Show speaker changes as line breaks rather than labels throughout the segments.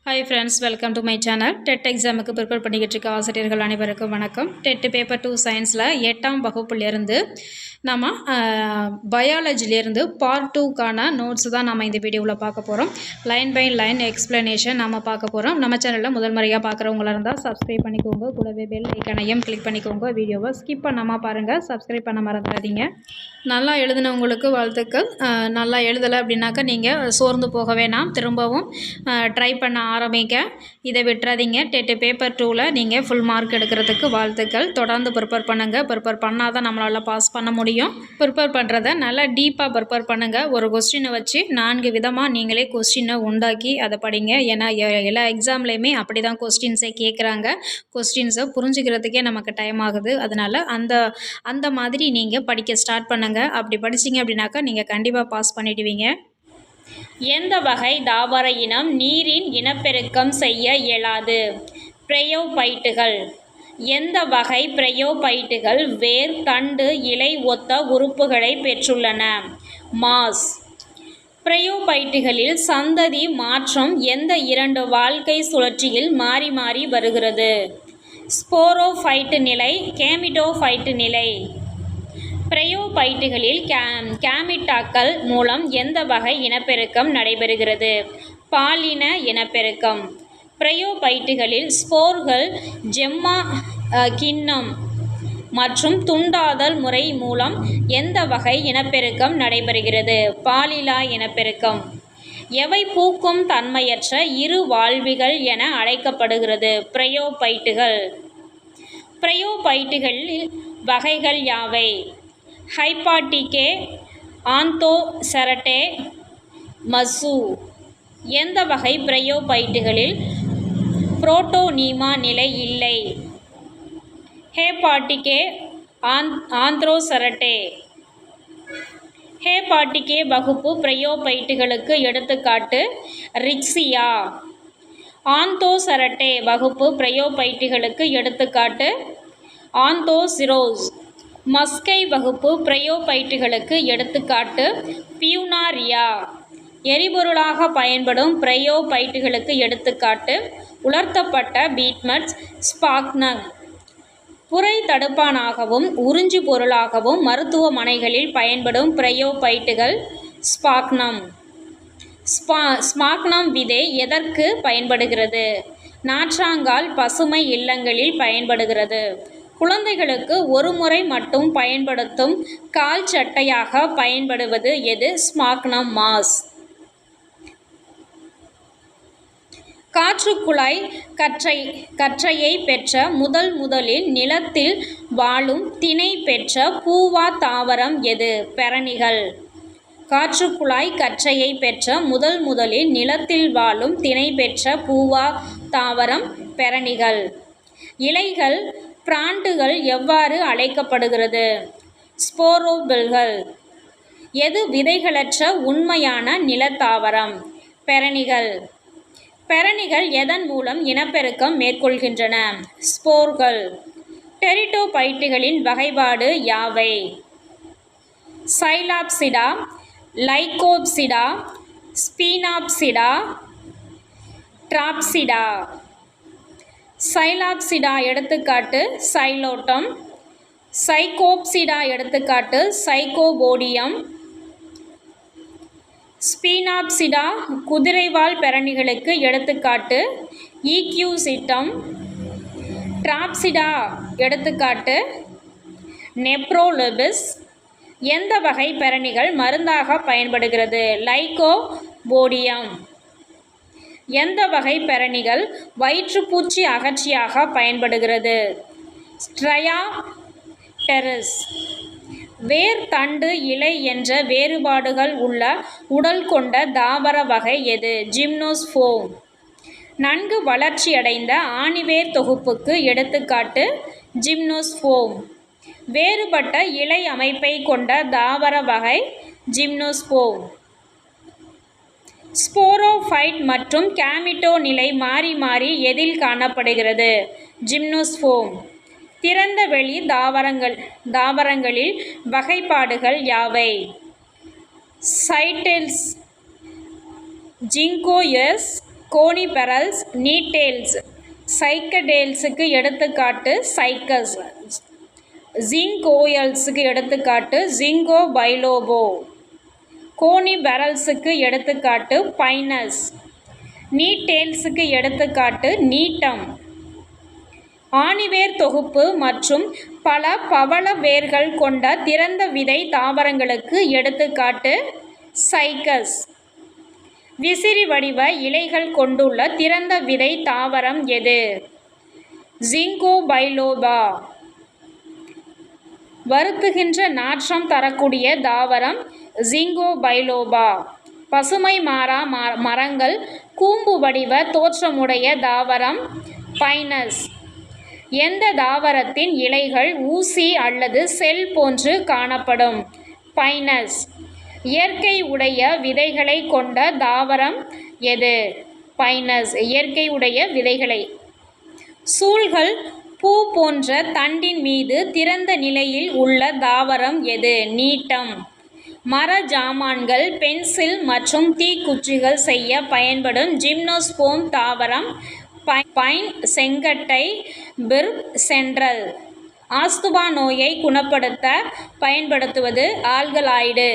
Hi friends, welcome to my channel. TET எக்ஸாமுக்கு prepare பண்ணிக்கிட்டு இருக்க ஆசிரியர்கள் அனைவருக்கும் வணக்கம். TET பேப்பர் 2 சயின்ஸில் 8ஆம் வகுப்புலேருந்து நம்ம பயாலஜிலேருந்து பார்ட் 2க்கான நோட்ஸ் தான் நம்ம இந்த வீடியோவில் பார்க்க போகிறோம். லைன் பை லைன் எக்ஸ்ப்ளனேஷன் நம்ம பார்க்க போகிறோம். நம்ம சேனலில் முதல் முறையாக பார்க்குறவங்களா இருந்தால் சப்ஸ்கிரைப் பண்ணிக்கோங்க, கூடவே பெல் ஐக்கனையும் கிளிக் பண்ணிக்கோங்க. வீடியோவை ஸ்கிப் பண்ணாமல் பாருங்கள், சப்ஸ்கிரைப் பண்ண மறந்துடாதீங்க. நல்லா எழுதினவங்களுக்கு வாழ்த்துக்கள். நல்லா எழுதலை அப்படின்னாக்கா நீங்கள் சோர்ந்து போக வேணாம், திரும்பவும் ட்ரை பண்ண ஆரம்பிக்க. இதை விட்டுறாதீங்க. டெட் பேப்பர் 2ல் நீங்கள் ஃபுல் மார்க் எடுக்கிறதுக்கு வாழ்த்துக்கள். தொடர்ந்து ப்ரிப்பேர் பண்ணுங்கள். ப்ரிப்பேர் பண்ணால் தான் நம்மளால் பாஸ் பண்ண முடியும். ப்ரிப்பேர் பண்ணுறதை நல்லா டீப்பாக ப்ரிப்பேர் பண்ணுங்கள். ஒரு கொஸ்டினை வச்சு 4 விதமாக நீங்களே கொஸ்டினை உண்டாக்கி அதை படிங்க. ஏன்னா எல்லா எக்ஸாம்லேயுமே அப்படி தான் கொஸ்டின்ஸை கேட்குறாங்க. கொஸ்டின்ஸை புரிஞ்சுக்கிறதுக்கே நமக்கு டைம் ஆகுது. அதனால் அந்த மாதிரி நீங்கள் படிக்க ஸ்டார்ட் பண்ணுங்கள். அப்படி படிச்சிங்க அப்படின்னாக்கா நீங்கள் கண்டிப்பாக பாஸ் பண்ணிடுவீங்க. எந்த வகை தாவர இனம் நீரின் இனப்பெருக்கம் செய்ய இயலாது? பிரயோபைட்டுகள். எந்த வகை பிரயோபைட்டுகள் வேர், தண்டு, இலை ஒத்த உறுப்புகளை பெற்றுள்ளன? மாஸ். பிரயோபைட்டுகளில் சந்ததி மாற்றம் எந்த 2 வாழ்க்கை சுழற்சியில் மாறி மாறி வருகிறது? ஸ்போரோஃபைட்டு நிலை, கேமிட்டோஃபைட்டு நிலை. பிரயோபைட்டுகளில் கேமிட்டாக்கள் மூலம் எந்த வகை இனப்பெருக்கம் நடைபெறுகிறது? பாலின இனப்பெருக்கம். பிரயோபைட்டுகளில் ஸ்போர்கள் ஜெம்மா கிண்ணம் மற்றும் துண்டாதல் முறை மூலம் எந்த வகை இனப்பெருக்கம் நடைபெறுகிறது? பாலிலா இனப்பெருக்கம். எவை பூக்கும் தன்மையற்ற இரு வாழ்விகள் என அழைக்கப்படுகிறது? பிரயோபைட்டுகள். பிரயோபைட்டுகளில் வகைகள் யாவை? ஹைபாட்டிகே, ஆந்தோசெரட்டே, மசு. எந்த வகை பிரயோபைட்டுகளில் புரோட்டோனீமா நிலை இல்லை? ஹேபாட்டிகே, ஆந்த்ரோசெரட்டே. ஹேபாட்டிகே வகுப்பு பிரயோபைட்டுகளுக்கு எடுத்துக்காட்டு ரிக்ஸியா. ஆந்தோசெரட்டே வகுப்பு பிரயோபைட்டுகளுக்கு எடுத்துக்காட்டு ஆந்தோசிரோஸ். மஸ்கை வகுப்பு பிரயோபைட்டுகளுக்கு எடுத்துக்காட்டு பியூனாரியா. எரிபொருளாக பயன்படும் பிரயோபைட்டுகளுக்கு எடுத்துக்காட்டு உலர்த்தப்பட்ட பீட்மட்ஸ், ஸ்பாக்னங். புரை தடுப்பானாகவும் உறிஞ்சி பொருளாகவும் மருத்துவமனைகளில் பயன்படும் பிரயோபைட்டுகள் ஸ்பாக்னம். ஸ்பாக்னம் விதை எதற்கு பயன்படுகிறது? நாற்றாங்கால் பசுமை இல்லங்களில் பயன்படுகிறது. குழந்தைகளுக்கு ஒரு முறை மட்டும் பயன்படுத்தும் கால் சட்டையாக பயன்படுவது எது? Sphagnum mass. காற்றுக்குழாய் கற்றையை பெற்ற முதலில் நிலத்தில் வாழும் திணை பெற்ற பூவா தாவரம் எது? பெரணிகள். காற்றுக்குழாய் கற்றையை பெற்ற முதலில் நிலத்தில் வாழும் திணை பெற்ற பூவா தாவரம் பெரணிகள். இலைகள் பிராண்டுகள் எவ்வாறு அழைக்கப்படுகிறது? ஸ்போரோபில்கள். எது விதைகளற்ற உண்மையான நிலத்தாவரம்? பெரணிகள். பெரணிகள் எதன் மூலம் இனப்பெருக்கம் மேற்கொள்கின்றன? ஸ்போர்கள். டெரிடோபைட்டுகளின் வகைப்பாடு யாவை? சைலாப்சிடா, லைகோப்சிடா, ஸ்பீனாப்சிடா, டிராப்சிடா. சைலாப்சிடா எடுத்துக்காட்டு சைலோட்டம். சைகோப்சிடா எடுத்துக்காட்டு சைகோபோடியம். ஸ்பீனாப்சிடா குதிரைவால் பெரணிகளுக்கு எடுத்துக்காட்டு ஈக்யூசிட்டம். டிராப்சிடா எடுத்துக்காட்டு நெப்ரோலெபிஸ். எந்த வகை பெரணிகள் மருந்தாக பயன்படுகிறது? லைகோபோடியம். எந்த வகை பெரணிகள் வயிற்றுப்பூச்சி அகற்றியாக பயன்படுகிறது? ஸ்ட்ரையாடெரிஸ். வேர், தண்டு, இலை என்ற வேறுபாடுகள் உள்ள உடல் கொண்ட தாவர வகை எது? ஜிம்னோஸ்போர்ம். நன்கு வளர்ச்சியடைந்த ஆணிவேர் தொகுப்புக்கு எடுத்துக்காட்டு ஜிம்னோஸ்போர்ம். வேறுபட்ட இலை அமைப்பை கொண்ட தாவர வகை ஜிம்னோஸ்போர்ம். ஸ்போரோஃபைட் மற்றும் கேமிட்டோ நிலை மாறி மாறி எதில் காணப்படுகிறது? ஜிம்னோஸ்போர்ம். திறந்த வெளி தாவரங்களில் வகைப்பாடுகள் யாவை? சைட்டில்ஸ், ஜிங்கோயஸ், கோனிபெரல்ஸ், நீட்டேல்ஸ். சைக்கடேல்ஸுக்கு எடுத்துக்காட்டு சைக்கஸ். ஜிங்கோயல்ஸுக்கு எடுத்துக்காட்டு ஜிங்கோ பைலோபோ. கோனிபெரல்ஸுக்கு எடுத்துக்காட்டு பைனஸ். நீட்டேல்ஸுக்கு எடுத்துக்காட்டு நீட்டம். ஆணிவேர் தொகுப்பு மற்றும் பல பவள வேர்கள் கொண்ட திறந்த விதை தாவரங்களுக்கு எடுத்துக்காட்டு சைக்கஸ். விசிறி வடிவ இலைகள் கொண்டுள்ள திறந்த விதை தாவரம் எது? ஜிங்கோ பைலோபா. வருத்துகின்ற நாற்றம் தரக்கூடிய தாவரம் ஜிங்கோ பைலோபா. பசுமை மாறா மரங்கள் கூம்பு வடிவ தோற்றமுடைய தாவரம் பைனஸ். எந்த தாவரத்தின் இலைகள் ஊசி அல்லது செல் போன்று காணப்படும்? பைனஸ். இயற்கை உடைய விதைகளை கொண்ட தாவரம் எது? பைனஸ். இயற்கை உடைய விதைகளை. சூல்கள் பூ போன்ற தண்டின் மீது திறந்த நிலையில் உள்ள தாவரம் எது? நீட்டம். மர ஜாமான்கள், பென்சில் மற்றும் தீக்குச்சிகள் செய்ய பயன்படும் ஜிம்னோஸ்போம் தாவரம் பைன். செங்கட்டை பிர்ப் சென்ட்ரல். ஆஸ்துமா நோயை குணப்படுத்த பயன்படுத்துவது ஆல்கலாய்டு.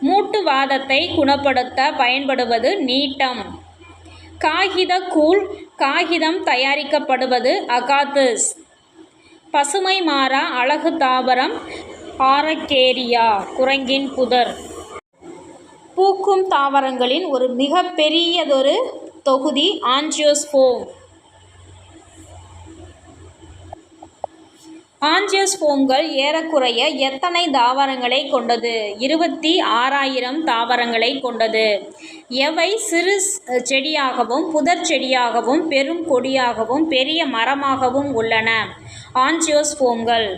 மூட்டுவாதத்தை குணப்படுத்த பயன்படுவது நீட்டம். காகித கூழ் காகிதம் தயாரிக்கப்படுவது அகாத்தஸ். பசுமை மாறா அழகு தாவரம் ஆரக்கேரியா. குரங்கின் புதர். பூக்கும் தாவரங்களின் ஒரு மிக பெரியதொரு தொகுதி ஆஞ்சியோஸ்போம். ஆஞ்சியோஸ்போம்கள் ஏறக்குறைய எத்தனை தாவரங்களை கொண்டது? 26,000 தாவரங்களை கொண்டது. எவை சிறு செடியாகவும் புதர் செடியாகவும் பெரும் கொடியாகவும் பெரிய மரமாகவும் உள்ளன? ஆஞ்சியோஸ்போம்கள்.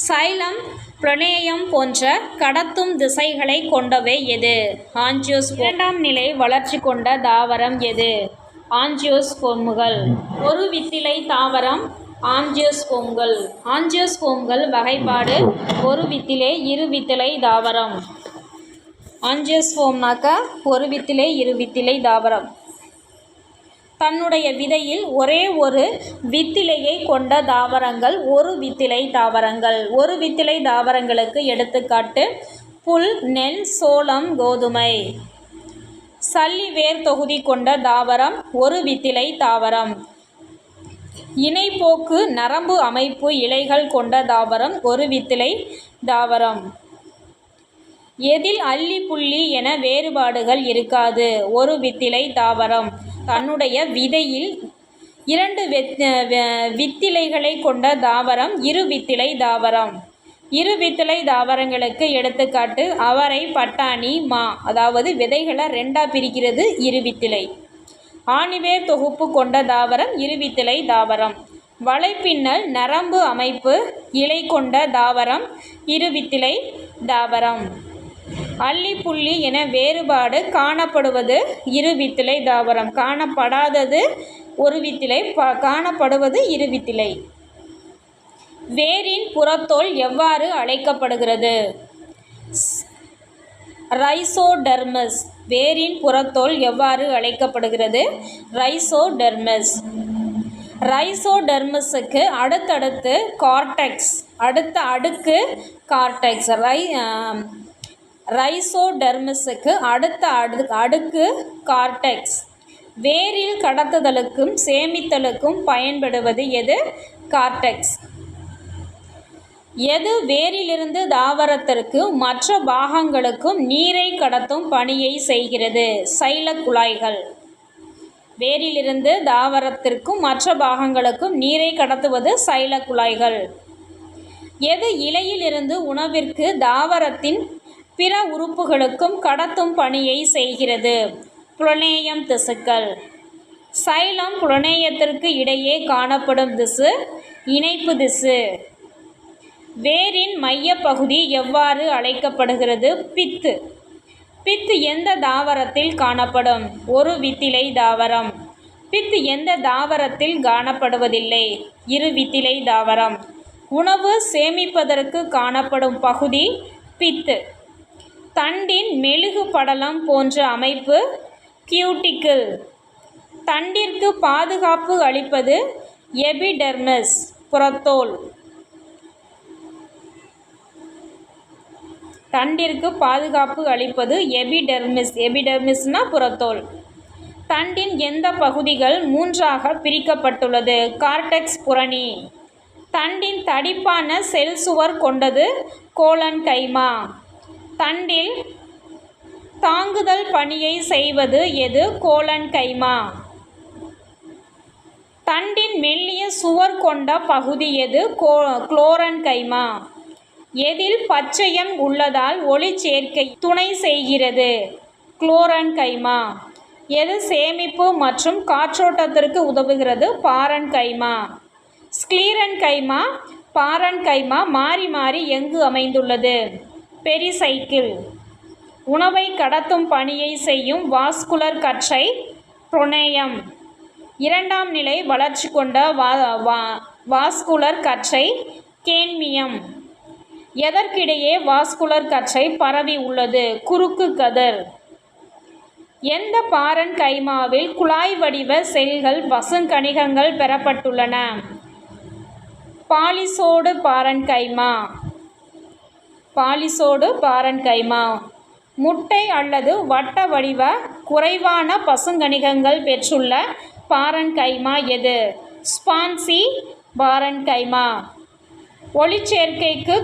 சைலம், பிரணேயம் போன்ற கடத்தும் திசைகளை கொண்டவை எது? ஆஞ்சியோஸ்போம். இரண்டாம் நிலை வளர்ச்சி கொண்ட தாவரம் எது? ஆஞ்சியோஸ்போம்கள். ஒரு வித்திலை தாவரம் ஆஞ்சியோஸ்போம்கள். ஆஞ்சியோஸ்போம்கள் வகைப்பாடு ஒரு வித்திலை இரு வித்திலை தாவரம். ஆஞ்சியோஸ்போம்னாக்க ஒரு வித்திலை இரு வித்திலை தாவரம். தன்னுடைய விதையில் ஒரே ஒரு வித்திலையை கொண்ட தாவரங்கள் ஒரு வித்திலை தாவரங்கள். ஒரு வித்திலை தாவரங்களுக்கு எடுத்துக்காட்டு புல், நெல், சோளம், கோதுமை. சல்லி வேர் தொகுதி கொண்ட தாவரம் ஒரு வித்திலை தாவரம். இணைப்போக்கு நரம்பு அமைப்பு இலைகள் கொண்ட தாவரம் ஒரு வித்திலை தாவரம். எதில் அல்லி புள்ளி என வேறுபாடுகள் இருக்காது? ஒரு வித்திலை தாவரம். தன்னுடைய விதையில் 2 வித்திலைகளை கொண்ட தாவரம் இரு வித்திலை தாவரம். இரு வித்திலை தாவரங்களுக்கு எடுத்துக்காட்டு அவரை, பட்டாணி, மா. அதாவது விதைகளை 2ஆக பிரிக்கிறது இரு வித்திலை. ஆணிவேர் தொகுப்பு கொண்ட தாவரம் இருவித்திலை தாவரம். வலைப்பின்னல் நரம்பு அமைப்பு இலை கொண்ட தாவரம் இருவித்திலை தாவரம். அல்லிப்புள்ளி என வேறுபாடு காணப்படுவது இருவித்திலை தாவரம். காணப்படாதது ஒரு வித்திலை, காணப்படுவது இருவித்திலை. வேரின் புறத்தோல் எவ்வாறு அழைக்கப்படுகிறது? ரைசோடெர்மஸ். வேரின் புறத்தோல் எவ்வாறு அழைக்கப்படுகிறது? ரைசோடெர்மஸ். ரைசோடெர்மஸுக்கு அடுத்தடுத்து கார்டெக்ஸ். அடுத்த அடுக்கு கார்டெக்ஸ். ரைசோடெர்மஸுக்கு அடுத்த அடுக்கு கார்டெக்ஸ். வேரில் கடத்துதலுக்கும் சேமித்தலுக்கும் பயன்படுவது எது? கார்டெக்ஸ். எது வேரிலிருந்து தாவரத்திற்கு மற்ற பாகங்களுக்கும் நீரை கடத்தும் பணியை செய்கிறது? சைல குழாய்கள். வேரிலிருந்து தாவரத்திற்கும் மற்ற பாகங்களுக்கும் நீரை கடத்துவது சைல குழாய்கள். எது இலையிலிருந்து உணவிற்கு தாவரத்தின் பிற உறுப்புகளுக்கும் கடத்தும் பணியை செய்கிறது? புலனேயம் திசுக்கள். சைலம் புலனேயத்திற்கு இடையே காணப்படும் திசு இணைப்பு திசு. வேரின் மையப்பகுதி எவ்வாறு அழைக்கப்படுகிறது? பித்து. பித்து எந்த தாவரத்தில் காணப்படும்? ஒரு வித்திலை தாவரம். பித்து எந்த தாவரத்தில் காணப்படுவதில்லை? இரு வித்திலை தாவரம். உணவு சேமிப்பதற்கு காணப்படும் பகுதி பித்து. தண்டின் மெழுகு படலம் போன்ற அமைப்பு கியூட்டிக்கிள். தண்டிற்கு பாதுகாப்பு அளிப்பது எபிடெர்மிஸ், புறத்தோல். தண்டிற்கு பாதுகாப்பு அளிப்பது எபிடெர்மிஸ், எபிடெர்மிஸ்னா புறத்தோல். தண்டின் எந்த பகுதிகள் 3ஆக பிரிக்கப்பட்டுள்ளது? கார்டெக்ஸ், புறணி. தண்டின் தடிப்பான செல் சுவர் கொண்டது கோலன்கைமா. தண்டில் தாங்குதல் பணியை செய்வது எது? கோலன்கைமா. தண்டின் மெல்லிய சுவர் கொண்ட பகுதி எது? குளோரன்கைமா. எதில் பச்சையம் உள்ளதால் ஒளிச்சேர்க்கை துணை செய்கிறது? குளோரன்கைமா. எது சேமிப்பு மற்றும் காற்றோட்டத்திற்கு உதவுகிறது? பாரன்கைமா. ஸ்க்லீரன்கைமா, பாரன்கைமா மாறி மாறி எங்கு அமைந்துள்ளது? பெரிசைக்கிள். உணவை கடத்தும் பணியை செய்யும் வாஸ்குலர் கற்றை புரோனேயம். 2ஆம் நிலை வளர்ச்சி கொண்ட வாஸ்குலர் கற்றை கேன்மியம். எதற்கிடையே வாஸ்குலர் கற்றை பரவி உள்ளது? குறுக்கு கதிர். எந்த பாரன்கைமாவில் குழாய் வடிவ செல்கள் பசுங்கணிகங்கள் பெறப்பட்டுள்ளன? பாலிசோடு பாரன்கைமா. பாலிசோடு பாரன்கைமா. முட்டை அல்லது வட்ட வடிவ குறைவான பசுங்கணிகங்கள் பெற்றுள்ள பாரன்கைமா எது? ஸ்பான்சி பாரன்கைமா. ஒளிச்சேர்க்கைக்கு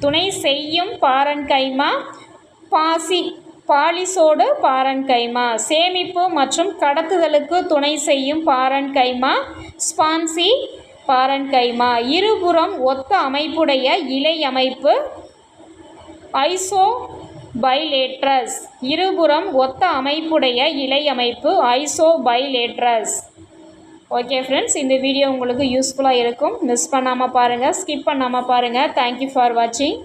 துணை செய்யும் பாரன்கைமா பாலிசோடு பாரன்கைமா. சேமிப்பு மற்றும் கடத்துதலுக்கு துணை செய்யும் பாரன்கைமா ஸ்பான்சி பாரன்கைமா. இருபுறம் ஒத்த அமைப்புடைய இலை அமைப்பு ஐசோபைலேட்ரஸ். இருபுறம் ஒத்த அமைப்புடைய இலை அமைப்பு ஐசோபைலேட்ரஸ். ஓகே ஃப்ரெண்ட்ஸ், இந்த வீடியோ உங்களுக்கு யூஸ்ஃபுல்லாக இருக்கும். மிஸ் பண்ணாமல் பாருங்கள், ஸ்கிப் பண்ணாமல் பாருங்கள். தேங்க்யூ ஃபார் வாட்சிங்.